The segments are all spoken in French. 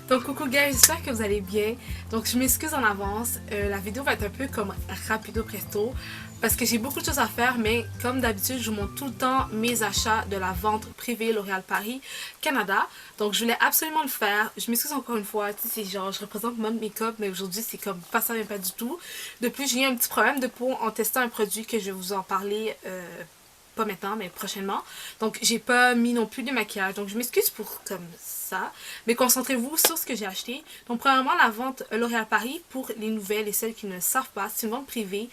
Donc coucou guys, j'espère que vous allez bien. Donc je m'excuse en avance, la vidéo va être un peu comme rapido presto parce que j'ai beaucoup de choses à faire, mais comme d'habitude je vous montre tout le temps mes achats de la vente privée L'Oréal Paris Canada. Donc je voulais absolument le faire. Je m'excuse encore une fois, tu sais, c'est genre je représente mon make-up, mais aujourd'hui c'est comme pas ça, même pas du tout. De plus j'ai eu un petit problème de peau en testant un produit que je vais vous en parler pas maintenant mais prochainement. Donc j'ai pas mis non plus de maquillage, donc je m'excuse pour comme ça, mais concentrez-vous sur ce que j'ai acheté. Donc premièrement la vente L'Oréal Paris, pour les nouvelles et celles qui ne savent pas, c'est une vente privée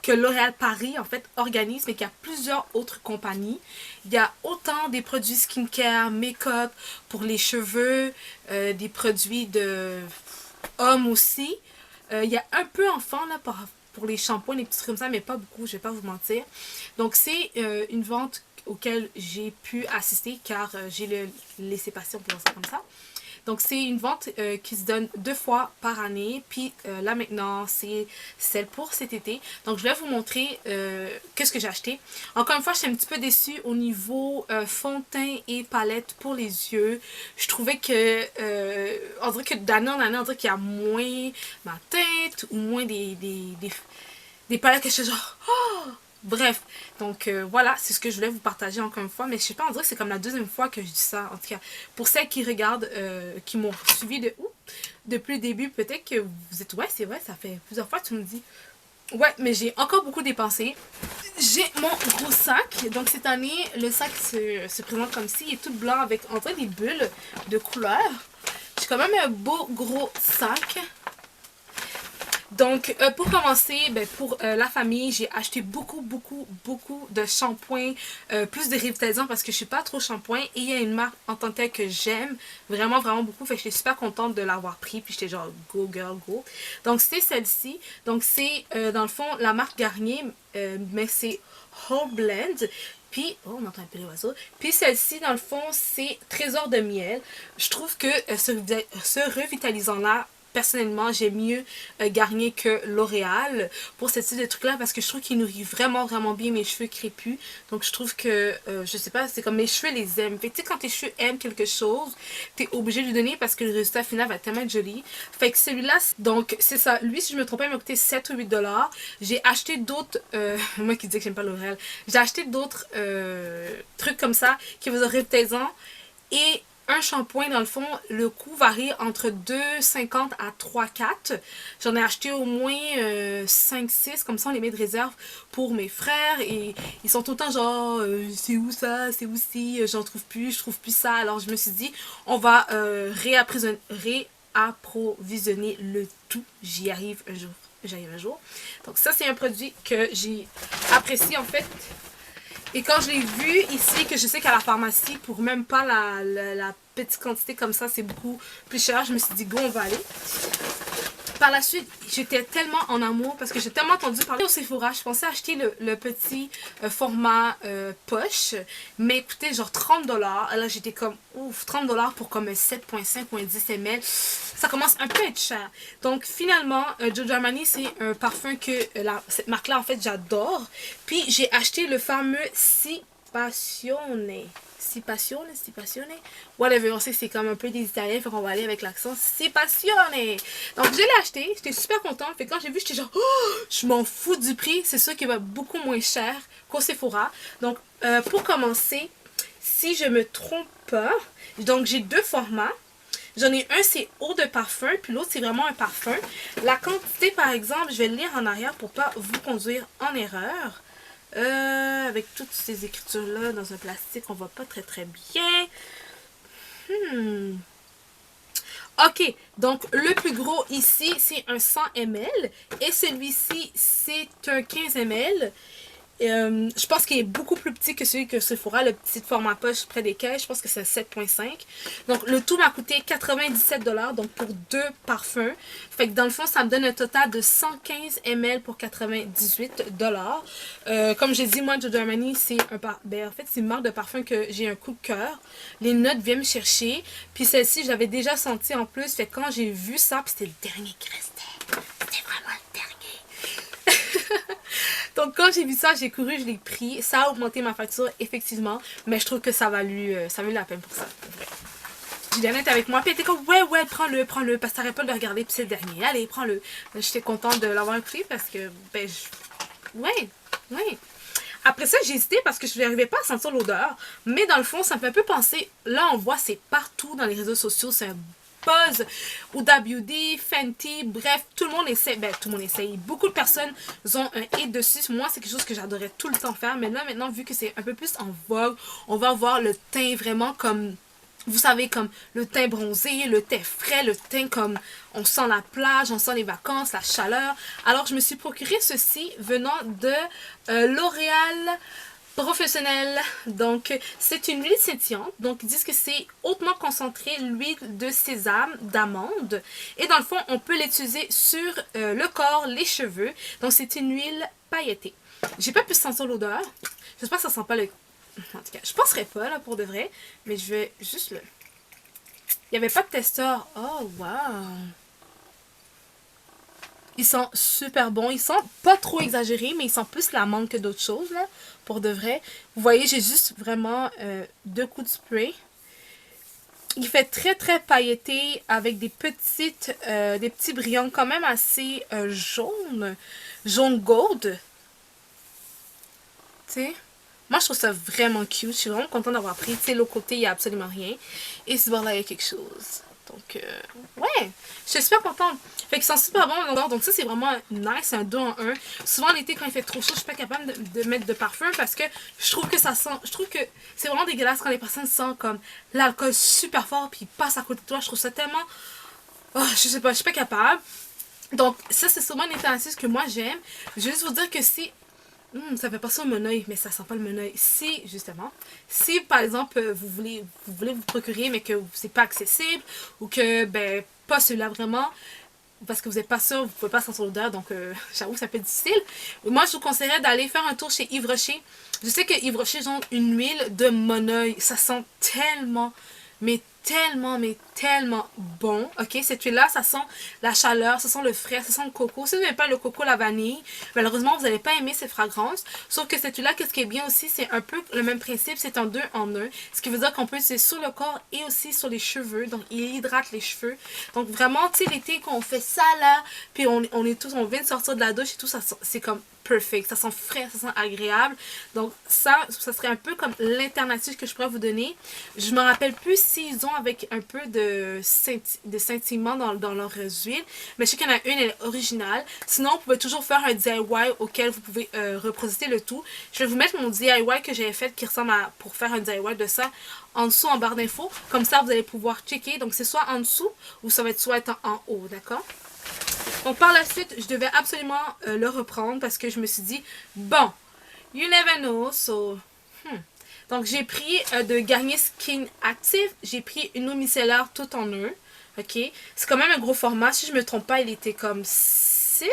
que L'Oréal Paris en fait organise, mais qu'il y a plusieurs autres compagnies. Il y a autant des produits skincare, make-up, pour les cheveux, des produits de hommes aussi. Il y a un peu enfant là pour les shampoings, les petits trucs comme ça, mais pas beaucoup, je vais pas vous mentir. Donc c'est une vente auquel j'ai pu assister car j'ai laissé passer, on peut dire ça comme ça. Donc c'est une vente qui se donne 2 fois par année, puis là maintenant c'est celle pour cet été. Donc je vais vous montrer qu'est-ce que j'ai acheté. Encore une fois, je suis un petit peu déçue au niveau fond de teint et palette pour les yeux. Je trouvais que on dirait que d'année en année, on dirait qu'il y a moins ma teinte ou moins des palettes que je suis genre oh! Bref, donc voilà, c'est ce que je voulais vous partager encore une fois, mais je sais pas, on dirait que c'est comme la deuxième fois que je dis ça, en tout cas, pour celles qui regardent, qui m'ont suivi depuis le début, peut-être que vous êtes, ouais c'est vrai, ça fait plusieurs fois que tu me dis, ouais, mais j'ai encore beaucoup dépensé. J'ai mon gros sac, donc cette année, le sac se présente comme ci, il est tout blanc avec, en vrai, des bulles de couleur. J'ai quand même un beau gros sac. Donc, pour commencer, ben, pour la famille, j'ai acheté beaucoup de shampoings, plus de revitalisants parce que je suis pas trop shampoing. Et il y a une marque en tant que telle que j'aime vraiment beaucoup. Fait que j'étais super contente de l'avoir pris. Puis j'étais genre, go girl, go. Donc, c'est celle-ci. Donc, c'est dans le fond la marque Garnier, mais c'est Whole Blend. Puis, oh, on entend un peu les oiseaux. Puis celle-ci, dans le fond, c'est Trésor de miel. Je trouve que ce revitalisant-là, personnellement, j'aime mieux Garnier que L'Oréal pour ce type de truc là parce que je trouve qu'il nourrit vraiment bien mes cheveux crépus. Donc je trouve que, je sais pas, c'est comme mes cheveux les aiment. Fait que tu sais, quand tes cheveux aiment quelque chose, t'es obligé de lui donner parce que le résultat final va tellement être joli. Fait que celui-là, donc c'est ça. Lui, si je me trompe pas, il m'a coûté 7 ou 8 $. J'ai acheté d'autres, moi qui dis que j'aime pas L'Oréal, j'ai acheté d'autres trucs comme ça qui vous auraient plaisant. Et un shampoing, dans le fond, le coût varie entre 2,50 à 3,4. J'en ai acheté au moins 5-6, comme ça on les met de réserve pour mes frères. Et ils sont tout le temps genre, c'est où ça, c'est où ci, j'en trouve plus, je trouve plus ça. Alors je me suis dit, on va réapprovisionner le tout. J'y arrive un jour. J'arrive un jour. Donc ça c'est un produit que j'ai apprécié en fait. Et quand je l'ai vu ici, que je sais qu'à la pharmacie, pour même pas la petite quantité comme ça, c'est beaucoup plus cher, je me suis dit, go, on va aller. Par la suite, j'étais tellement en amour parce que j'ai tellement entendu parler au Sephora. Je pensais acheter le petit format poche, mais écoutez, genre 30 $. Là, j'étais comme, ouf, 30 $ pour comme 7,5 ou 10 ml. Ça commence un peu à être cher. Donc, finalement, Giorgio Armani, c'est un parfum que cette marque-là, en fait, j'adore. Puis, j'ai acheté le fameux Si Passione. Si passione, whatever, on sait que c'est comme un peu des Italiens, fait qu'on va aller avec l'accent Si Passione. Donc je l'ai acheté, j'étais super contente, fait que quand j'ai vu, j'étais genre, oh, je m'en fous du prix, c'est sûr qu'il va beaucoup moins cher qu'au Sephora. Donc pour commencer, si je me trompe pas, donc j'ai deux formats. J'en ai un, c'est eau de parfum, puis l'autre, c'est vraiment un parfum. La quantité, par exemple, je vais le lire en arrière pour pas vous conduire en erreur. Avec toutes ces écritures-là dans un plastique, on voit pas très bien. Ok, donc le plus gros ici, c'est un 100 ml. Et celui-ci, c'est un 15 ml. Je pense qu'il est beaucoup plus petit que celui que Sephora, le petit format poche près des caisses. Je pense que c'est 7,5. Donc le tout m'a coûté 97 $, donc pour deux parfums. Fait que dans le fond, ça me donne un total de 115 ml pour 98 $. Comme j'ai dit, moi, Giorgio Armani, c'est en fait, c'est une marque de parfum que j'ai un coup de cœur. Les notes viennent me chercher. Puis celle-ci, j'avais déjà senti en plus. Fait que quand j'ai vu ça, puis c'était le dernier qui restait. C'était vraiment le dernier. Donc quand j'ai vu ça, j'ai couru, je l'ai pris. Ça a augmenté ma facture, effectivement. Mais je trouve que ça valut la peine pour ça. Juliana était avec moi, puis elle était comme, ouais, prends-le, parce que t'arrêtes pas de le regarder, puis c'est le dernier, allez, prends-le. J'étais contente de l'avoir écouté parce que, ben, ouais. Après ça, j'ai hésité parce que je n'arrivais pas à sentir l'odeur, mais dans le fond, ça me fait un peu penser, là, on voit, c'est partout dans les réseaux sociaux, c'est un buzz, ou WD, Fenty, bref, tout le monde essaie, tout le monde essaye. Beaucoup de personnes ont un hit dessus. Moi, c'est quelque chose que j'adorais tout le temps faire, mais là, maintenant, vu que c'est un peu plus en vogue, on va avoir le teint vraiment comme, vous savez, comme le teint bronzé, le teint frais, le teint comme on sent la plage, on sent les vacances, la chaleur. Alors, je me suis procuré ceci venant de L'Oréal Professionnel. Donc, c'est une huile scintillante. Donc, ils disent que c'est hautement concentré, l'huile de sésame, d'amande. Et dans le fond, on peut l'utiliser sur le corps, les cheveux. Donc, c'est une huile pailletée. J'ai pas pu sentir l'odeur. J'espère que ça sent pas le... En tout cas, je penserais pas, là, pour de vrai. Mais je vais juste le... Il n'y avait pas de testeur. Oh, wow! Ils sont super bons. Ils sont pas trop exagérés, mais ils sont plus l'amande que d'autres choses, là, pour de vrai. Vous voyez, j'ai juste vraiment 2 coups de spray. Il fait très, très pailleté avec des petits brillants quand même assez jaunes. Jaune gold. Tu sais? Moi, je trouve ça vraiment cute. Je suis vraiment contente d'avoir pris. Tu sais, l'autre côté, il n'y a absolument rien. Et ce bord-là, il y a quelque chose. Donc, ouais. Je suis super contente. Fait qu'ils sont super bons. Donc, ça, c'est vraiment nice. C'est un 2 en 1. Souvent, l'été, quand il fait trop chaud, je suis pas capable de mettre de parfum parce que je trouve que ça sent... Je trouve que c'est vraiment dégueulasse quand les personnes sentent comme l'alcool super fort puis ils passent à côté de toi. Je trouve ça tellement... Oh, je sais pas, je suis pas capable. Donc, ça, c'est sûrement une alternative que moi, j'aime. Je vais juste vous dire que si... ça fait pas ça au Moneuil, mais ça sent pas le Moneuil. Si, justement, si par exemple vous voulez vous procurer, mais que c'est pas accessible, ou que, ben, pas celui-là vraiment, parce que vous n'êtes pas sûr, vous pouvez pas sentir l'odeur, donc j'avoue ça peut être difficile. Moi, je vous conseillerais d'aller faire un tour chez Yves Rocher. Je sais que Yves Rocher, ils ont une huile de Moneuil. Ça sent tellement, mais tellement bon. Ok, cette huile-là, ça sent la chaleur, ça sent le frais, ça sent le coco. Si vous n'aimez pas le coco, la vanille, malheureusement, vous n'allez pas aimer ces fragrances. Sauf que cette huile-là, qu'est-ce qui est bien aussi, c'est un peu le même principe, c'est un 2 en 1. Ce qui veut dire qu'on peut l'utiliser sur le corps et aussi sur les cheveux. Donc, il hydrate les cheveux. Donc, vraiment, tu sais, l'été, quand on fait ça là, puis on vient de sortir de la douche et tout, ça c'est comme perfect. Ça sent frais, ça sent agréable. Donc ça serait un peu comme l'alternative que je pourrais vous donner. Je me rappelle plus s'ils ont avec un peu de scintillement dans leur huile. Mais je sais qu'il y en a une, elle est originale. Sinon, vous pouvez toujours faire un DIY auquel vous pouvez représenter le tout. Je vais vous mettre mon DIY que j'avais fait qui ressemble à, pour faire un DIY de ça, en dessous en barre d'infos. Comme ça, vous allez pouvoir checker. Donc c'est soit en dessous ou ça va être soit en haut, d'accord? Donc par la suite, je devais absolument le reprendre parce que je me suis dit, bon, you never know, so... Donc j'ai pris de Garnier Skin Active, j'ai pris une eau micellaire tout en un, ok? C'est quand même un gros format, si je me trompe pas, il était comme 6$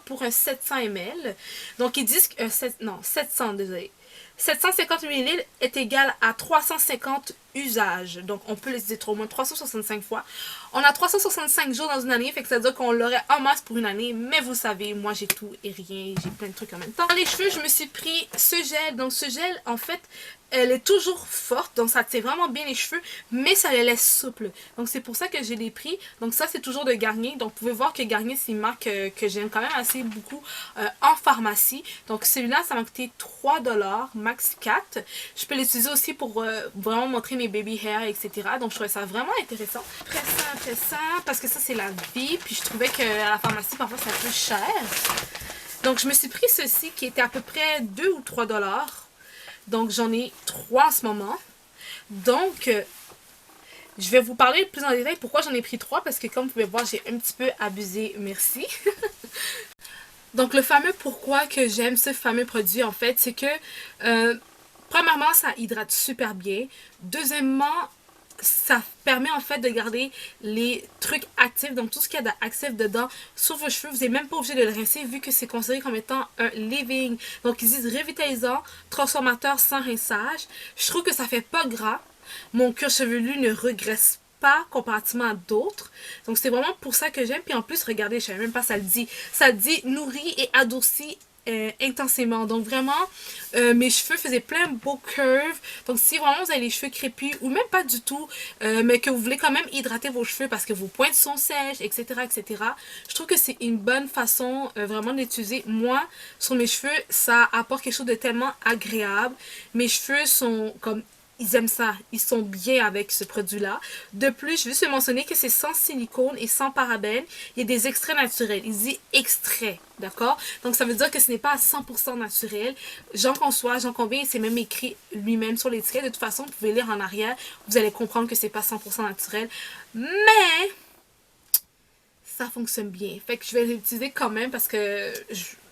pour un 700 ml. Donc ils disent que... 700, désolé. 750 ml est égal à 350 usages. Donc, on peut les utiliser au moins 365 fois. On a 365 jours dans une année, fait que ça veut dire qu'on l'aurait en masse pour une année. Mais vous savez, moi, j'ai tout et rien. J'ai plein de trucs en même temps. Dans les cheveux, je me suis pris ce gel. Donc, ce gel, en fait, elle est toujours forte. Donc, ça tient vraiment bien les cheveux, mais ça les laisse souples. Donc, c'est pour ça que je l'ai pris. Donc, ça, c'est toujours de Garnier. Donc, vous pouvez voir que Garnier, c'est une marque que j'aime quand même assez beaucoup en pharmacie. Donc, celui-là, ça m'a coûté 3$, max 4. Je peux l'utiliser aussi pour vraiment montrer mes baby hair, etc. Donc, je trouvais ça vraiment intéressant. Après ça, parce que ça, c'est la vie. Puis, je trouvais qu'à la pharmacie, parfois, c'est un peu cher. Donc, je me suis pris ceci qui était à peu près 2 ou 3$. Donc, j'en ai 3 en ce moment. Donc, je vais vous parler plus en détail pourquoi j'en ai pris 3. Parce que, comme vous pouvez voir, j'ai un petit peu abusé. Merci. Donc, le fameux pourquoi que j'aime ce fameux produit, en fait, c'est que, premièrement, ça hydrate super bien. Deuxièmement, ça permet en fait de garder les trucs actifs, donc tout ce qu'il y a d'actif dedans sur vos cheveux. Vous n'êtes même pas obligé de le rincer vu que c'est considéré comme étant un leave-in. Donc ils disent revitalisant, transformateur sans rinçage. Je trouve que ça fait pas gras. Mon cuir chevelu ne regresse pas comparativement à d'autres. Donc c'est vraiment pour ça que j'aime. Puis en plus, regardez, je ne savais même pas ça le dit. Ça dit nourrit et adoucit intensément. Donc vraiment, mes cheveux faisaient plein de beaux curves. Donc si vraiment vous avez les cheveux crépus ou même pas du tout, mais que vous voulez quand même hydrater vos cheveux parce que vos pointes sont sèches, etc., etc., je trouve que c'est une bonne façon vraiment d'utiliser. Moi, sur mes cheveux, ça apporte quelque chose de tellement agréable. Mes cheveux sont comme ils aiment ça, ils sont bien avec ce produit-là. De plus, je veux juste mentionner que c'est sans silicone et sans parabènes. Il y a des extraits naturels. Il dit extrait, d'accord? Donc ça veut dire que ce n'est pas à 100% naturel. J'en conçois, j'en conviens, c'est même écrit lui-même sur l'étiquette. De toute façon, vous pouvez lire en arrière, vous allez comprendre que c'est pas 100% naturel. Mais ça fonctionne bien. Fait que je vais l'utiliser quand même parce que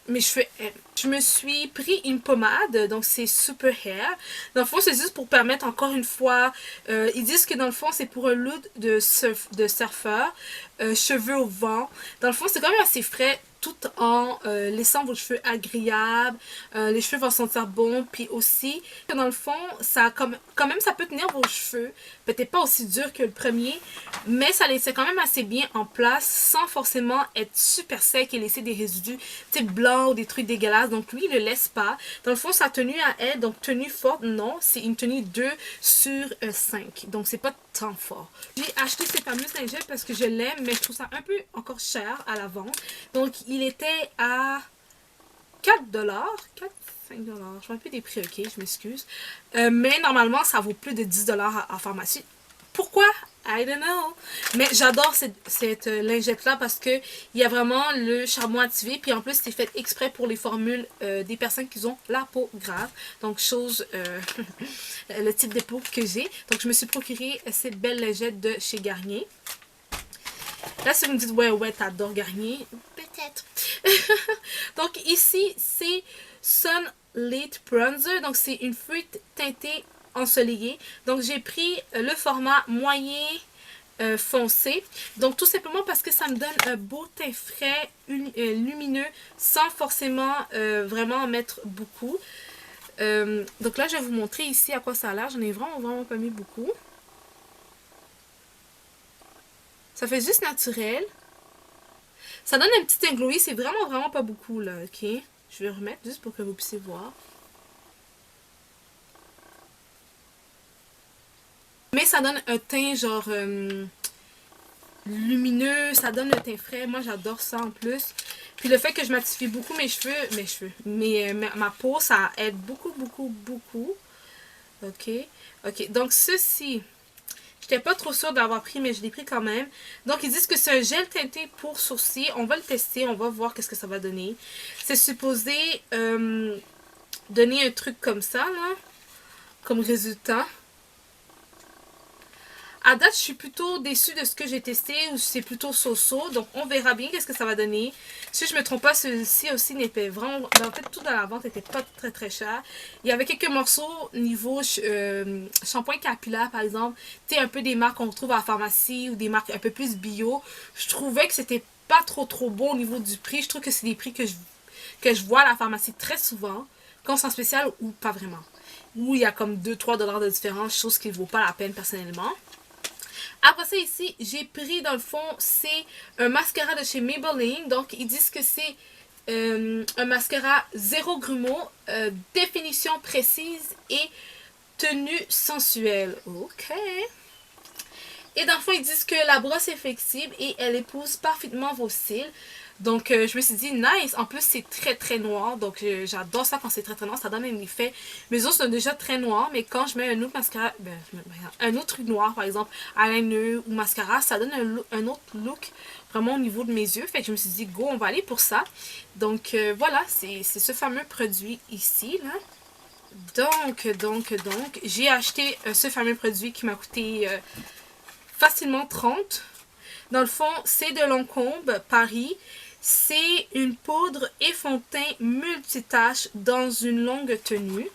mes cheveux aiment. Je me suis pris une pommade, donc c'est Super Hair. Dans le fond, c'est juste pour permettre encore une fois, ils disent que dans le fond, c'est pour un look de surfeur, cheveux au vent. Dans le fond, c'est quand même assez frais tout en laissant vos cheveux agréables. Les cheveux vont sentir bon. Puis aussi, dans le fond, ça quand même ça peut tenir vos cheveux. Peut-être pas aussi dur que le premier, mais ça laissait quand même assez bien en place sans forcément être super sec et laisser des résidus blancs ou des trucs dégueulasses. Donc lui, il le laisse pas. Dans le fond, sa tenue à elle, donc tenue forte, non, c'est une tenue 2 sur 5. Donc c'est pas tant fort. J'ai acheté ces fameuses lingettes parce que je l'aime, mais je trouve ça un peu encore cher à la vente. Donc il était à 4$, 4, 5$, je ne me rappelle plus des prix, ok, je m'excuse. Mais normalement, ça vaut plus de 10$ en pharmacie. Pourquoi? I don't know. Mais j'adore cette lingette-là parce que il y a vraiment le charbon activé. Puis en plus, c'est fait exprès pour les formules des personnes qui ont la peau grave. Donc, chose, le type de peau que j'ai. Donc, je me suis procuré cette belle lingette de chez Garnier. Là, si vous me dites, ouais, t'adores Garnier. Peut-être. Donc, ici, c'est Sunlit Bronzer. Donc, c'est une feuille teintée ensoleillée. Donc, j'ai pris le format moyen foncé. Donc, tout simplement parce que ça me donne un beau teint frais, lumineux, sans forcément vraiment en mettre beaucoup. Donc là, je vais vous montrer ici à quoi ça a l'air. J'en ai vraiment pas mis beaucoup. Ça fait juste naturel. Ça donne un petit teint glowy. C'est vraiment pas beaucoup, là, ok? Je vais remettre juste pour que vous puissiez voir. Mais ça donne un teint genre lumineux, ça donne un teint frais. Moi j'adore ça en plus. Puis le fait que je matifie beaucoup ma peau, ça aide beaucoup. Ok, donc ceci, j'étais pas trop sûre d'avoir pris, mais je l'ai pris quand même. Donc ils disent que c'est un gel teinté pour sourcils. On va le tester, on va voir qu'est-ce que ça va donner. C'est supposé donner un truc comme ça, là, comme résultat. À date, je suis plutôt déçue de ce que j'ai testé ou c'est plutôt so-so. Donc, on verra bien qu'est-ce que ça va donner. Si je ne me trompe pas, celui-ci aussi n'était vraiment... En fait, tout dans la vente n'était pas très cher. Il y avait quelques morceaux niveau shampoing capillaire, par exemple. Tu sais, un peu des marques qu'on retrouve à la pharmacie ou des marques un peu plus bio. Je trouvais que c'était pas trop bon au niveau du prix. Je trouve que c'est des prix que je vois à la pharmacie très souvent. Quand c'est en spécial ou pas vraiment. Où il y a comme 2-3$ de différence, chose qui ne vaut pas la peine personnellement. Après ça ici, j'ai pris dans le fond, c'est un mascara de chez Maybelline. Donc ils disent que c'est un mascara zéro grumeau, définition précise et tenue sensuelle. Ok. Et dans le fond, ils disent que la brosse est flexible et elle épouse parfaitement vos cils. Donc, je me suis dit, nice. En plus, c'est très noir. Donc, j'adore ça quand c'est très noir. Ça donne un effet. Mes os sont déjà très noirs. Mais quand je mets un autre mascara, un autre truc noir, par exemple, eyeliner ou mascara, ça donne un autre look vraiment au niveau de mes yeux. Fait que je me suis dit, go, on va aller pour ça. Donc, voilà, c'est ce fameux produit ici, là. Donc, j'ai acheté ce fameux produit qui m'a coûté facilement 30. Dans le fond, c'est de Lancôme, Paris. C'est une poudre et fond de teint multitâche dans une longue tenue.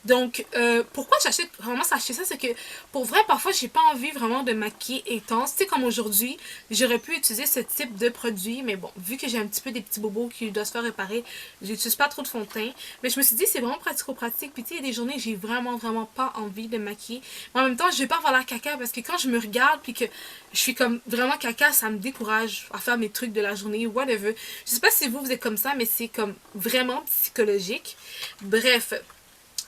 Donc, pourquoi j'achète vraiment acheter ça, c'est que pour vrai, parfois, j'ai pas envie vraiment de maquiller intense. Tu sais, comme aujourd'hui, j'aurais pu utiliser ce type de produit, mais bon, vu que j'ai un petit peu des petits bobos qui doivent se faire réparer, j'utilise pas trop de fond de teint. Mais je me suis dit, c'est vraiment pratico-pratique. Puis tu sais, il y a des journées, j'ai vraiment pas envie de maquiller. Mais en même temps, je vais pas avoir la caca parce que quand je me regarde, puis que je suis comme vraiment caca, ça me décourage à faire mes trucs de la journée, whatever. je sais pas si vous êtes comme ça, mais c'est comme vraiment psychologique. Bref,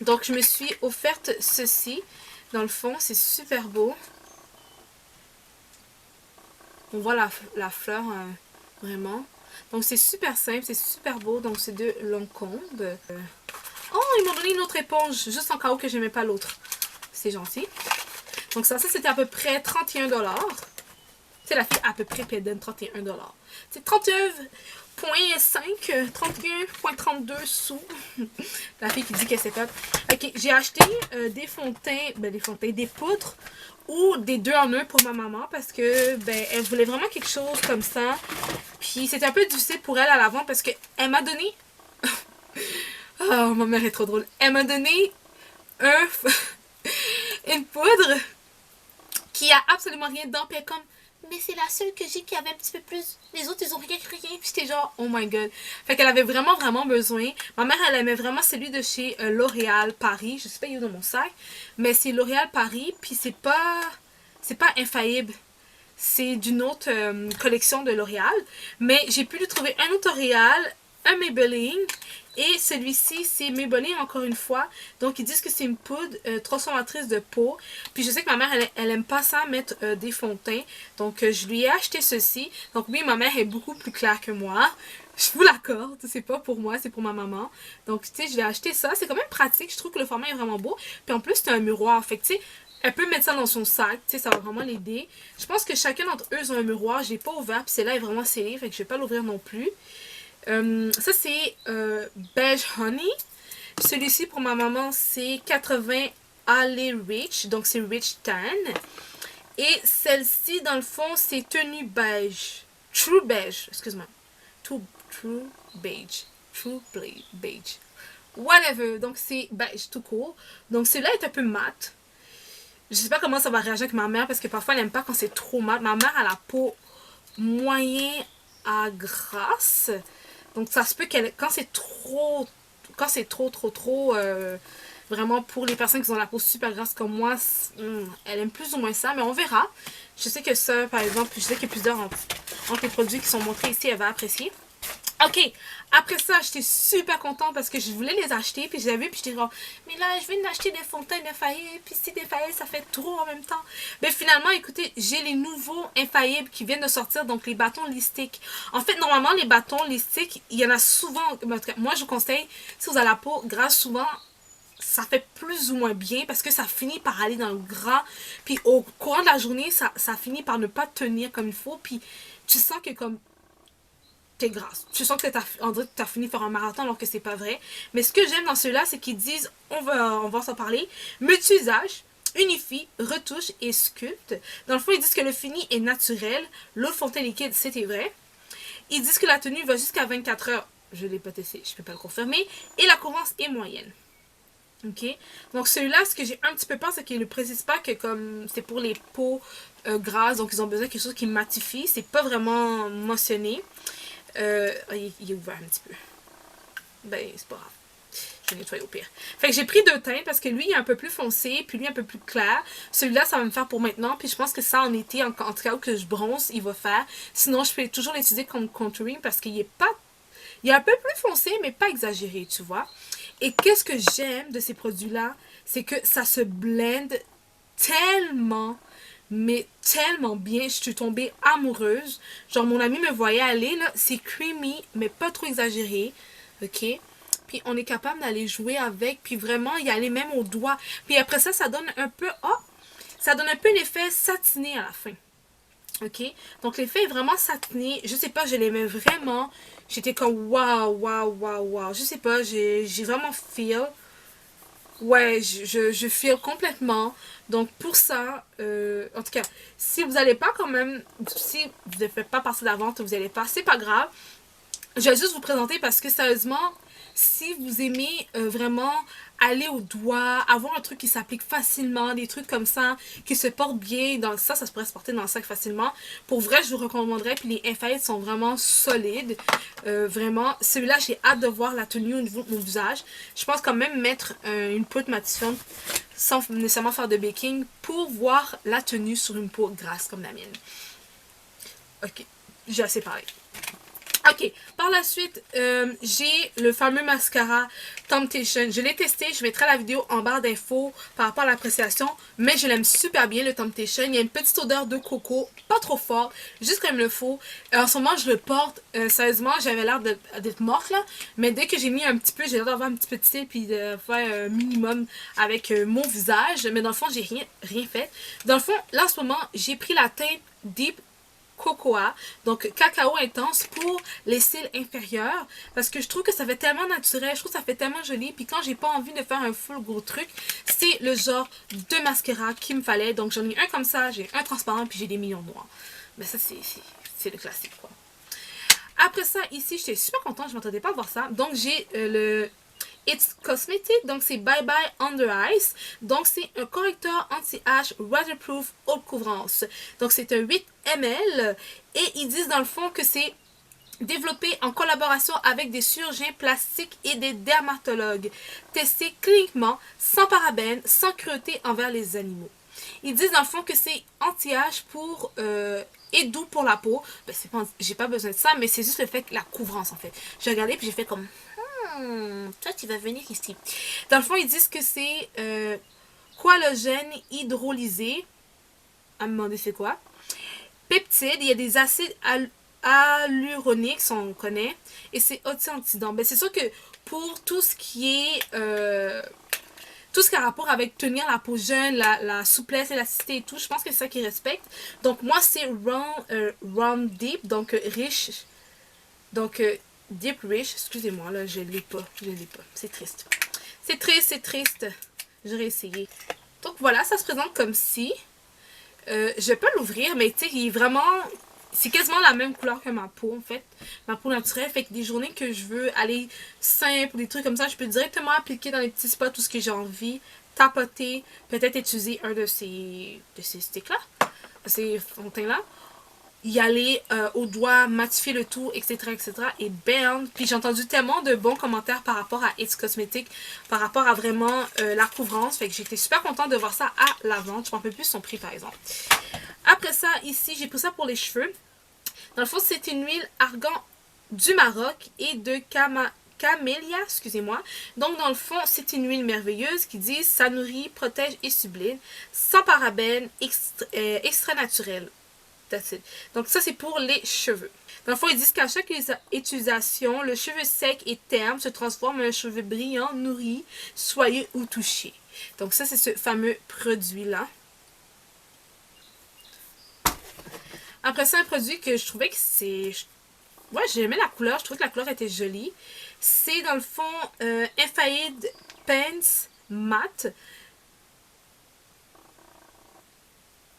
donc je me suis offerte ceci. Dans le fond, c'est super beau. On voit la fleur vraiment. Donc c'est super simple, c'est super beau. Donc c'est de Lancôme. Oh, ils m'ont donné une autre éponge, juste en cas où que j'aimais pas l'autre. C'est gentil. Donc ça c'était à peu près 31$. C'est la fille à peu près qui donne 31$. C'est 31,5, 31,32 sous. La fille qui dit qu'elle sait pas. Ok, j'ai acheté des fonds de teint, des poudres ou des 2 en 1 pour ma maman parce que elle voulait vraiment quelque chose comme ça. Puis c'était un peu difficile pour elle à la vente parce qu'elle m'a donné. Oh, ma mère est trop drôle. Elle m'a donné une poudre qui a absolument rien dedans. Puis elle est comme, mais c'est la seule que j'ai qui avait un petit peu plus. Les autres, ils ont rien. Puis j'étais genre, oh my god. Fait qu'elle avait vraiment besoin. Ma mère, elle aimait vraiment celui de chez L'Oréal Paris. Je sais pas, il est dans mon sac. Mais c'est L'Oréal Paris. Puis c'est pas infaillible. C'est d'une autre collection de L'Oréal. Mais j'ai pu lui trouver un autre L'Oréal, un Maybelline. Et celui-ci, c'est Maybelline encore une fois. Donc, ils disent que c'est une poudre transformatrice de peau. Puis, je sais que ma mère, elle aime pas ça mettre des fonds de teint. Donc, je lui ai acheté ceci. Donc, oui, ma mère est beaucoup plus claire que moi. Je vous l'accorde. C'est pas pour moi, c'est pour ma maman. Donc, tu sais, je lui ai acheté ça. C'est quand même pratique. Je trouve que le format est vraiment beau. Puis, en plus, c'est un miroir. Fait que, tu sais, elle peut mettre ça dans son sac. Tu sais, ça va vraiment l'aider. Je pense que chacun d'entre eux ont un miroir. Je l'ai pas ouvert. Puis, celle-là est vraiment scellée. Fait que je vais pas l'ouvrir non plus. Ça c'est Beige Honey. Celui-ci pour ma maman c'est 80 Alley Rich. Donc c'est Rich Tan. Et celle-ci dans le fond c'est Tenue Beige. True Beige. Excuse-moi. True Beige. True Beige. Whatever. Donc c'est beige tout court. Donc celui-là est un peu mat. Je sais pas comment ça va réagir avec ma mère parce que parfois elle aime pas quand c'est trop mat. Ma mère a la peau moyen à grasse. Donc ça se peut qu'elle, quand c'est trop, vraiment pour les personnes qui ont la peau super grasse comme moi, elle aime plus ou moins ça, mais on verra. Je sais que ça, par exemple, je sais qu'il y a plusieurs entre les produits qui sont montrés ici, elle va apprécier. Ok, après ça, j'étais super contente parce que je voulais les acheter, puis je les avais, puis j'étais genre, mais là, je viens d'acheter des fonds de teint infaillibles, puis si des infaillibles, ça fait trop en même temps. Mais finalement, écoutez, j'ai les nouveaux infaillibles qui viennent de sortir, donc les bâtons listiques. En fait, normalement, les bâtons listiques, il y en a souvent, moi, je vous conseille, si vous avez la peau grasse souvent, ça fait plus ou moins bien parce que ça finit par aller dans le gras, puis au courant de la journée, ça finit par ne pas tenir comme il faut, puis tu sens que comme t'es grasse. Tu sens que t'as fini de faire un marathon alors que c'est pas vrai. Mais ce que j'aime dans ceux-là, c'est qu'ils disent, on va s'en parler, multi-usage, unifie, retouche et sculpte. Dans le fond, ils disent que le fini est naturel, l'eau de fontaine liquide, c'était vrai. Ils disent que la tenue va jusqu'à 24 heures. Je l'ai pas testé, je peux pas le confirmer. Et la courance est moyenne. Ok, donc celui-là, ce que j'ai un petit peu peur, c'est qu'ils ne précisent pas que comme c'est pour les peaux grasses, donc ils ont besoin de quelque chose qui matifie. C'est pas vraiment mentionné. Il est ouvert un petit peu. Ben, c'est pas grave. Je vais nettoyer au pire. Fait que j'ai pris 2 teints parce que lui il est un peu plus foncé, puis lui un peu plus clair. Celui-là, ça va me faire pour maintenant. Puis je pense que ça en été, en tout cas, que je bronze, il va faire. Sinon, je peux toujours l'utiliser comme contouring parce qu'il est pas. Il est un peu plus foncé, mais pas exagéré, tu vois. Et qu'est-ce que j'aime de ces produits-là, c'est que ça se blende tellement, mais tellement bien. Je suis tombée amoureuse. Genre, mon amie me voyait aller, là. C'est creamy, mais pas trop exagéré. Ok? Puis, on est capable d'aller jouer avec. Puis, vraiment, y aller même au doigt. Puis, après ça, ça donne un peu... Oh! Ça donne un peu l'effet satiné à la fin. Ok? Donc, l'effet est vraiment satiné. Je sais pas, je l'aimais vraiment. J'étais comme waouh, waouh, waouh, waouh. Je sais pas, j'ai vraiment feel. Ouais, je feel complètement. Donc pour ça, en tout cas, si vous n'allez pas quand même, si vous ne faites pas partie de la vente, vous n'allez pas, c'est pas grave. Je vais juste vous présenter parce que sérieusement, si vous aimez vraiment aller au doigt, avoir un truc qui s'applique facilement, des trucs comme ça, qui se portent bien, dans ça se pourrait se porter dans le sac facilement. Pour vrai, je vous recommanderais, puis les infaillibles sont vraiment solides. Vraiment, celui-là, j'ai hâte de voir la tenue au niveau de mon visage. Je pense quand même mettre une poudre matifiante sans nécessairement faire de baking pour voir la tenue sur une peau grasse comme la mienne. Ok, j'ai assez parlé. Ok, par la suite, j'ai le fameux mascara Temptation. Je l'ai testé, je mettrai la vidéo en barre d'infos par rapport à l'appréciation, mais je l'aime super bien le Temptation. Il y a une petite odeur de coco, pas trop fort, juste comme il le faut. En ce moment, je le porte, sérieusement, j'avais l'air d'être morte là, mais dès que j'ai mis un petit peu, j'ai l'air d'avoir un petit peu de style puis de faire un minimum avec mon visage, mais dans le fond, j'ai rien fait. Dans le fond, là en ce moment, j'ai pris la teinte Deep Cocoa, donc cacao intense pour les cils inférieurs parce que je trouve que ça fait tellement naturel, je trouve que ça fait tellement joli, puis quand j'ai pas envie de faire un full gros truc, c'est le genre de mascara qu'il me fallait. Donc j'en ai un comme ça, j'ai un transparent, puis j'ai des millions noirs. Mais ça c'est le classique quoi. Après ça, ici, j'étais super contente, je m'attendais pas à voir ça. Donc j'ai le It's Cosmetic, donc c'est Bye Bye Under Ice. Donc c'est un correcteur anti-âge waterproof haute couvrance. Donc c'est un 8 ml et ils disent dans le fond que c'est développé en collaboration avec des chirurgiens plastiques et des dermatologues. Testé cliniquement, sans parabènes, sans cruauté envers les animaux. Ils disent dans le fond que c'est anti-âge pour et doux pour la peau. Ben, j'ai pas besoin de ça, mais c'est juste le fait que la couvrance en fait. J'ai regardé puis j'ai fait comme toi tu vas venir ici. Dans le fond, ils disent que c'est collagène hydrolysé. À me demander c'est quoi. Peptides, il y a des acides hyaluroniques, si on connaît, et c'est antioxydant. Ben, c'est sûr que pour tout ce qui est tout ce qui a rapport avec tenir la peau jeune, la souplesse, l'élasticité et tout, je pense que c'est ça qu'ils respectent. Donc moi c'est round deep, donc riche. Donc Deep Rich, excusez-moi, là, je l'ai pas. C'est triste. C'est triste, c'est triste. J'aurais essayé. Donc voilà, ça se présente comme ci. Je vais pas l'ouvrir, mais tu sais, il est vraiment... C'est quasiment la même couleur que ma peau, en fait. Ma peau naturelle. Fait que des journées que je veux aller simple ou des trucs comme ça, je peux directement appliquer dans les petits spots tout ce que j'ai envie. Tapoter. Peut-être utiliser un de ces sticks-là. Ces fontaines-là. Y aller au doigt, matifier le tout, etc. Et bam! Puis j'ai entendu tellement de bons commentaires par rapport à It's Cosmetic, par rapport à vraiment la couvrance. Fait que j'étais super contente de voir ça à la vente. Je m'en rappelle plus son prix par exemple. Après ça, ici, j'ai pris ça pour les cheveux. Dans le fond, c'est une huile argan du Maroc et de camélia, excusez-moi. Donc, dans le fond, c'est une huile merveilleuse qui dit « Ça nourrit, protège et sublime, sans parabènes, extra naturel. » Donc ça c'est pour les cheveux. Dans le fond ils disent qu'à chaque utilisation, le cheveu sec et terne se transforme en un cheveu brillant, nourri, soyeux ou touché. Donc ça c'est ce fameux produit là. Après ça un produit que je trouvais que c'est... Ouais, j'aimais la couleur, je trouvais que la couleur était jolie. C'est dans le fond Infaillible Pants Matte.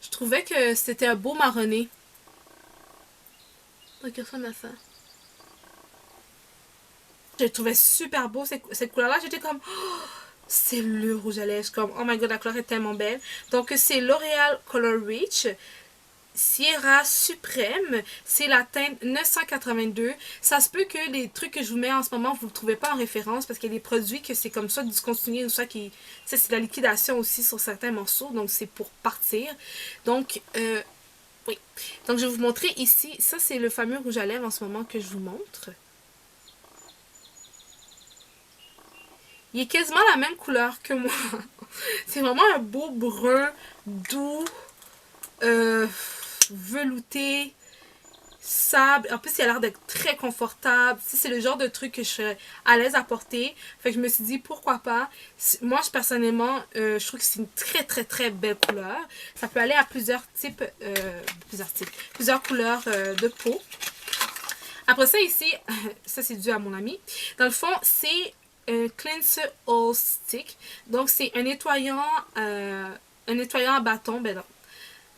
Je trouvais que c'était un beau marronné. Regarde ça, ma soeur. Je le trouvais super beau, cette couleur-là. J'étais comme, oh, c'est le rouge à lèvres. Comme, oh my god, la couleur est tellement belle. Donc, c'est L'Oréal Color Reach. Sierra Suprême, c'est la teinte 982. Ça se peut que les trucs que je vous mets en ce moment, vous ne trouvez pas en référence parce qu'il y a des produits que c'est comme ça discontinué ou ça qui... C'est de la liquidation aussi sur certains morceaux, donc c'est pour partir. Donc, oui. Donc, je vais vous montrer ici. Ça, c'est le fameux rouge à lèvres en ce moment que je vous montre. Il est quasiment la même couleur que moi. C'est vraiment un beau brun, doux, velouté, sable. En plus, il a l'air d'être très confortable. C'est le genre de truc que je serais à l'aise à porter. Fait que je me suis dit, pourquoi pas. Moi, personnellement, je trouve que c'est une très, très, très belle couleur. Ça peut aller à plusieurs couleurs de peau. Après ça, ici, ça c'est dû à mon ami. Dans le fond, c'est un Cleanser All Stick. Donc, c'est un nettoyant à bâton. Ben non.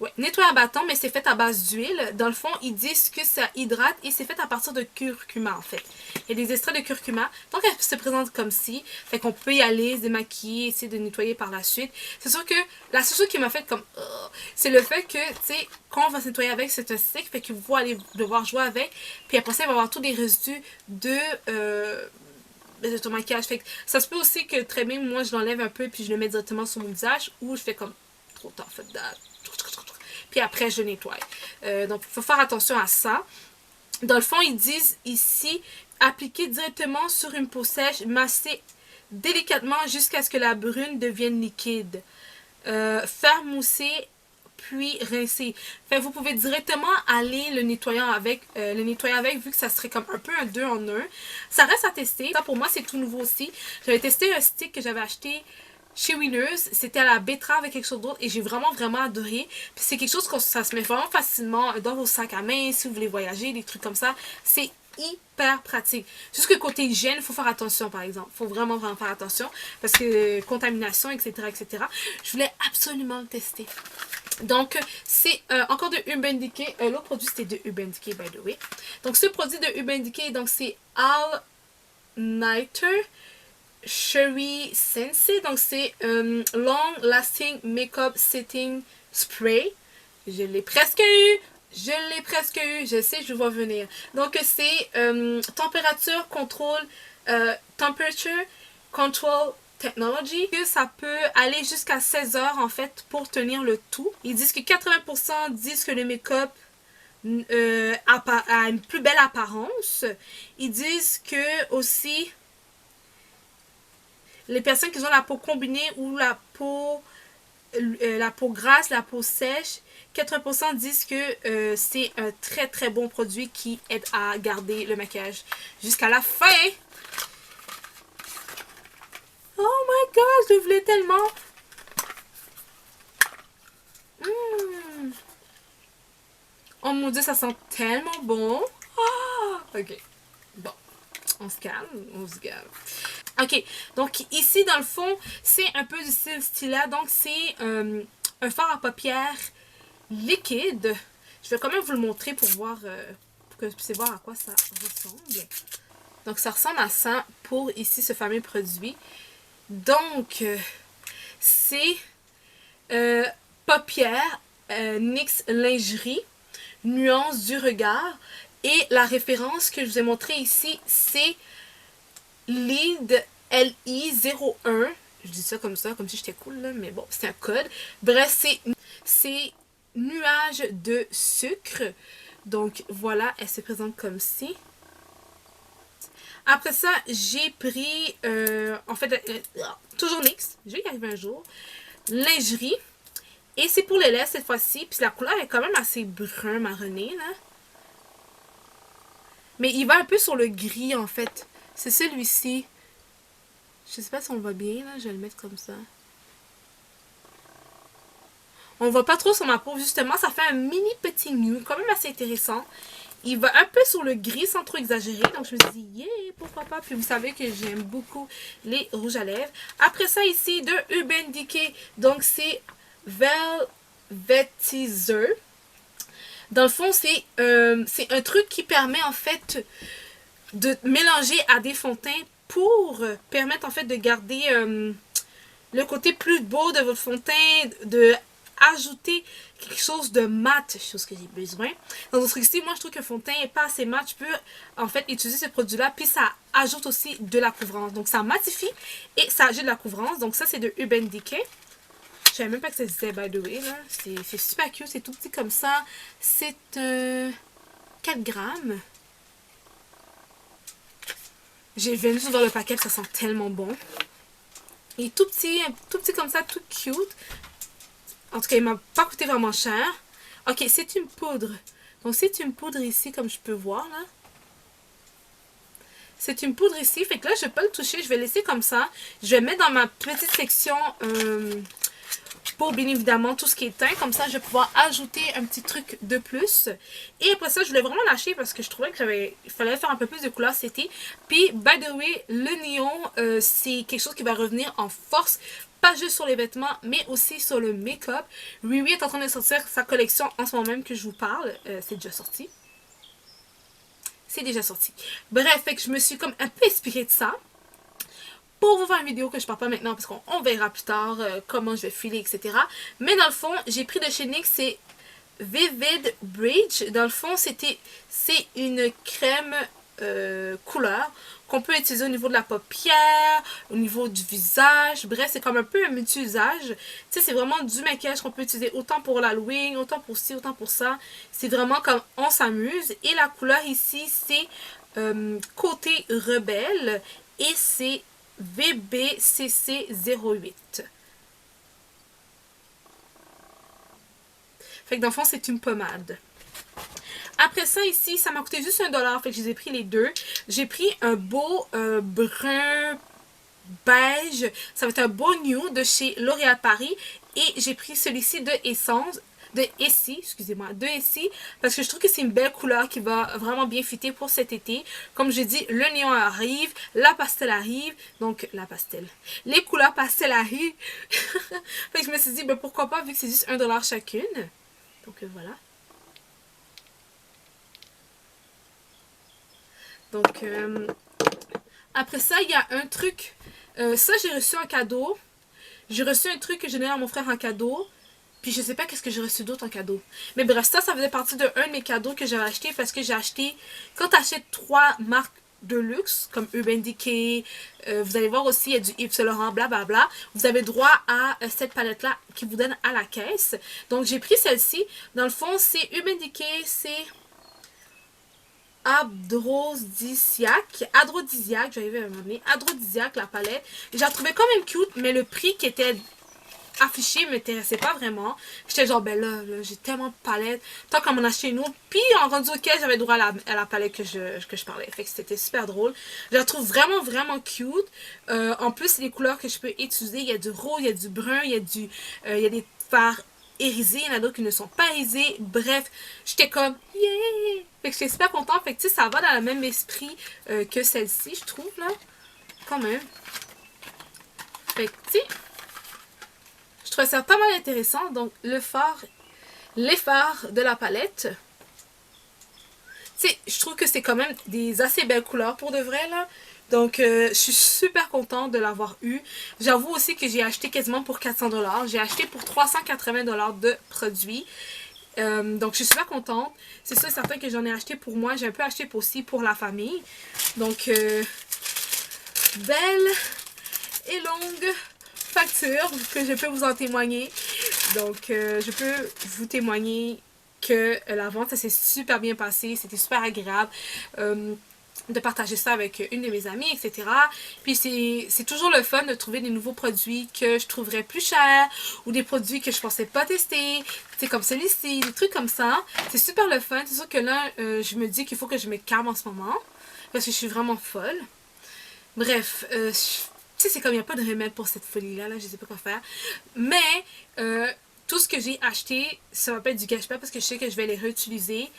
Ouais, nettoyant à bâton, mais c'est fait à base d'huile. Dans le fond, ils disent que ça hydrate et c'est fait à partir de curcuma, en fait. Il y a des extraits de curcuma. Donc, elle se présente comme ci. Fait qu'on peut y aller, se démaquiller, essayer de nettoyer par la suite. C'est sûr que la seule chose qui m'a fait comme... c'est le fait que, tu sais, quand on va se nettoyer avec, c'est un stick. Fait que vous allez devoir jouer avec. Puis après ça, il va y avoir tous des résidus de ton maquillage. Fait que ça se peut aussi que très bien, moi, je l'enlève un peu puis je le mets directement sur mon visage. Ou je fais comme... Trop tard, fait puis après je nettoie. Donc il faut faire attention à ça. Dans le fond, ils disent ici, appliquer directement sur une peau sèche, masser délicatement jusqu'à ce que la brune devienne liquide. Faire mousser, puis rincer. Fait, vous pouvez directement aller le nettoyer avec, vu que ça serait comme un peu un 2 en 1. Ça reste à tester. Ça, pour moi, c'est tout nouveau aussi. J'avais testé un stick que j'avais acheté chez Winners, c'était à la betterave avec quelque chose d'autre et j'ai vraiment adoré. Puis c'est quelque chose que ça se met vraiment facilement dans vos sacs à main si vous voulez voyager, des trucs comme ça. C'est hyper pratique. Juste que côté hygiène, il faut faire attention par exemple. Il faut vraiment faire attention parce que contamination, etc. etc. Je voulais absolument le tester. Donc, c'est encore de Urban Decay. L'autre produit, c'était de Urban Decay, by the way. Donc, ce produit de Urban Decay, donc c'est All Nighter Sherry Sensei, donc c'est Long Lasting Makeup Setting Spray. Je l'ai presque eu, je sais, je vois venir. Donc c'est température contrôle, temperature control technology. Ça peut aller jusqu'à 16 heures en fait pour tenir le tout. Ils disent que 80% disent que le make-up a une plus belle apparence. Ils disent que aussi les personnes qui ont la peau combinée ou la peau grasse, la peau sèche, 80% disent que c'est un très bon produit qui aide à garder le maquillage jusqu'à la fin. Oh my god, je le voulais tellement. Oh mon dieu, ça sent tellement bon. Ah, ok, bon, on se calme, Ok, donc ici dans le fond, c'est un peu du style Stila. Donc c'est un fard à paupières liquide. Je vais quand même vous le montrer pour voir, pour que vous puissiez voir à quoi ça ressemble. Donc ça ressemble à ça pour ici ce fameux produit. Donc c'est paupières, NYX lingerie, nuance du regard. Et la référence que je vous ai montrée ici, c'est Lead LI01. Je dis ça, comme si j'étais cool, là, mais bon, c'est un code. Bref, c'est nuage de sucre. Donc, voilà, elle se présente comme ci. Après ça, j'ai pris, en fait, toujours NYX, je vais y arriver un jour, lingerie. Et c'est pour les lèvres cette fois-ci. Puis la couleur est quand même assez brun marronné, là. Mais il va un peu sur le gris, en fait. C'est celui-ci. Je sais pas si on le voit bien, là. Je vais le mettre comme ça. On le voit pas trop sur ma peau, justement. Ça fait un mini petit nude, quand même assez intéressant. Il va un peu sur le gris, sans trop exagérer. Donc, je me suis dit, yeah, pourquoi pas. Puis, vous savez que j'aime beaucoup les rouges à lèvres. Après ça, ici, de Urban Decay. Donc, c'est Velvetizer. Dans le fond, c'est un truc qui permet, en fait, de mélanger à des fond de teint pour permettre, en fait, de garder le côté plus beau de votre fond de teint, de ajouter quelque chose de mat, chose que j'ai besoin. Dans ce truc-ci, moi je trouve que le fond de teint n'est pas assez mat. Je peux en fait utiliser ce produit-là, puis ça ajoute aussi de la couvrance. Donc ça matifie et ça ajoute de la couvrance. Donc ça c'est de Urban Decay. Je savais même pas que ça existait, by the way. C'est super cute, c'est tout petit comme ça. C'est 4 grammes. J'ai venu sur le paquet, ça sent tellement bon. Il est tout petit comme ça, tout cute. En tout cas, il m'a pas coûté vraiment cher. Ok, c'est une poudre. Donc, c'est une poudre ici, comme je peux voir, là. C'est une poudre ici. Fait que là, je vais pas le toucher. Je vais laisser comme ça. Je vais mettre dans ma petite section pour, bien évidemment, tout ce qui est teint. Comme ça, je vais pouvoir ajouter un petit truc de plus. Et après ça, je voulais vraiment lâcher parce que je trouvais il fallait faire un peu plus de couleur cet été. Puis, by the way, le néon, c'est quelque chose qui va revenir en force. Pas juste sur les vêtements, mais aussi sur le make-up. Riri est en train de sortir sa collection en ce moment même que je vous parle. C'est déjà sorti. C'est déjà sorti. Bref, fait que je me suis comme un peu inspirée de ça. Pour vous faire une vidéo que je parle pas maintenant, parce qu'on verra plus tard comment je vais filer, etc. Mais dans le fond, j'ai pris de chez NYX, c'est Vivid Bridge. Dans le fond, c'est une crème couleurs qu'on peut utiliser au niveau de la paupière, au niveau du visage. Bref, c'est comme un peu un multi-usage. Tu sais, c'est vraiment du maquillage qu'on peut utiliser autant pour l'Halloween, autant pour ci, autant pour ça. C'est vraiment comme on s'amuse. Et la couleur ici, c'est Côté Rebelle et c'est VBCC08. Fait que dans le fond, c'est une pommade. Après ça, ici, ça m'a coûté juste $1. Fait que je les ai pris les deux. J'ai pris un beau brun beige. Ça va être un beau nude de chez L'Oréal Paris. Et j'ai pris celui-ci de Essence. De Essie, excusez-moi, de Essie, parce que je trouve que c'est une belle couleur qui va vraiment bien fitter pour cet été. Comme je dis, le néon arrive, la pastel arrive, donc la pastel. Les couleurs pastel arrivent. Fait que je me suis dit, ben pourquoi pas, vu que c'est juste $1 chacune. Donc voilà. Donc, après ça, il y a un truc. Ça, j'ai reçu en cadeau. J'ai reçu un truc que j'ai donné à mon frère en cadeau. Puis je sais pas qu'est-ce que j'ai reçu d'autre en cadeau. Mais bref, ça faisait partie de un de mes cadeaux que j'avais acheté. Parce que j'ai acheté, quand tu achètes 3 marques de luxe, comme Urban Decay, vous allez voir aussi, il y a du Yves Saint Laurent, blablabla. Vous avez droit à cette palette-là qui vous donne à la caisse. Donc j'ai pris celle-ci. Dans le fond, c'est Urban Decay, c'est Aphrodisiaque, j'avais à un moment donné, Aphrodisiaque la palette. J'ai trouvé quand même cute, mais le prix qui était affiché m'intéressait pas vraiment. J'étais genre, ben là j'ai tellement de palettes, tant qu'on m'en achetait une autre. Puis en rendu au caisse, j'avais droit à la palette que je parlais. Fait que c'était super drôle. Je la trouve vraiment, vraiment cute. En plus, les couleurs que je peux utiliser, il y a du rose, il y a du brun, il y a des fards irisés, il y en a d'autres qui ne sont pas irisés. Bref, j'étais comme, yeah! Fait que j'étais super contente. Fait que tu sais, ça va dans le même esprit que celle-ci, je trouve, là. Quand même. Fait que, tu sais, je trouvais ça pas mal intéressant. Donc, les fards de la palette. Tu sais, je trouve que c'est quand même des assez belles couleurs pour de vrai, là. Donc, je suis super contente de l'avoir eu. J'avoue aussi que j'ai acheté quasiment pour 400$. J'ai acheté pour 380$ de produits. Donc, je suis super contente. C'est sûr et certain que j'en ai acheté pour moi. J'ai un peu acheté aussi pour la famille. Donc, belle et longue facture que je peux vous en témoigner. Donc, je peux vous témoigner que la vente, ça s'est super bien passé. C'était super agréable. De partager ça avec une de mes amies, etc. Puis c'est toujours le fun de trouver des nouveaux produits que je trouverais plus chers ou des produits que je pensais pas tester. C'est comme celui-ci, des trucs comme ça. C'est super le fun. C'est sûr que là, je me dis qu'il faut que je me calme en ce moment parce que je suis vraiment folle. Bref, tu sais, c'est comme il n'y a pas de remède pour cette folie-là. Là, je sais pas quoi faire. Mais tout ce que j'ai acheté, ça va pas être du gâchis parce que je sais que je vais les réutiliser.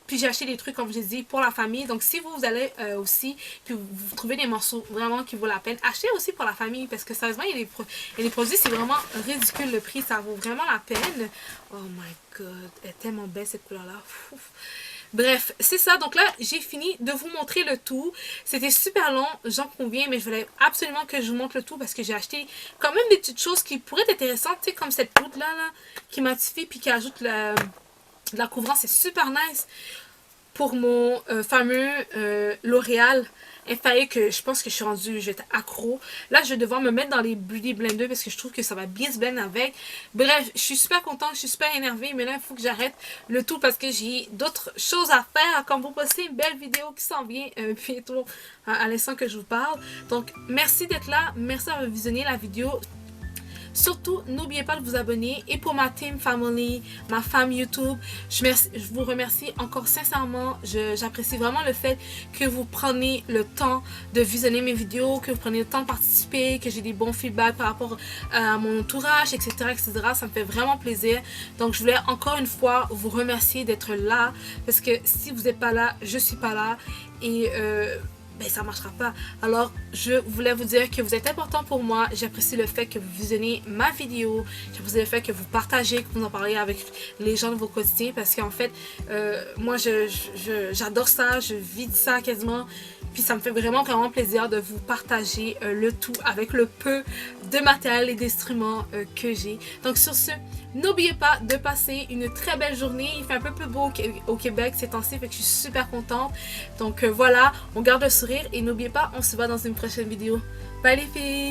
Puis j'ai acheté des trucs, comme je dis, pour la famille. Donc si vous allez aussi, puis vous trouvez des morceaux vraiment qui vaut la peine, achetez aussi pour la famille. Parce que sérieusement, il y a des produits, c'est vraiment ridicule le prix. Ça vaut vraiment la peine. Oh my god, elle est tellement belle cette couleur-là. Bref, c'est ça. Donc là, j'ai fini de vous montrer le tout. C'était super long, j'en conviens, mais je voulais absolument que je vous montre le tout parce que j'ai acheté quand même des petites choses qui pourraient être intéressantes. Tu sais, comme cette poudre-là, là, qui matifie puis qui ajoute la couvrance. C'est super nice. Pour mon fameux L'Oréal, il fallait que je pense que je vais être accro. Là, je vais devoir me mettre dans les Beauty Blender parce que je trouve que ça va bien se blender avec. Bref, je suis super contente, je suis super énervée, mais là, il faut que j'arrête le tout parce que j'ai d'autres choses à faire. Comme vous postez une belle vidéo qui s'en vient bientôt à l'instant que je vous parle. Donc, merci d'être là, merci d'avoir visionné la vidéo. Surtout, n'oubliez pas de vous abonner. Et pour ma team family, ma femme YouTube, je vous remercie encore sincèrement. J'apprécie vraiment le fait que vous prenez le temps de visionner mes vidéos, que vous prenez le temps de participer, que j'ai des bons feedbacks par rapport à mon entourage, etc., etc. Ça me fait vraiment plaisir. Donc, je voulais encore une fois vous remercier d'être là. Parce que si vous n'êtes pas là, je suis pas là. Et ben, ça marchera pas. Alors, je voulais vous dire que vous êtes important pour moi. J'apprécie le fait que vous visionnez ma vidéo. J'apprécie le fait que vous partagez, que vous en parlez avec les gens de vos quotidiens. Parce qu'en fait, moi, j'adore ça. Je vis de ça quasiment. Puis ça me fait vraiment plaisir de vous partager le tout avec le peu de matériel et d'instruments que j'ai. Donc sur ce, n'oubliez pas de passer une très belle journée. Il fait un peu plus beau au Québec ces temps-ci, fait que je suis super contente. Donc voilà, on garde le sourire et n'oubliez pas, on se voit dans une prochaine vidéo. Bye les filles!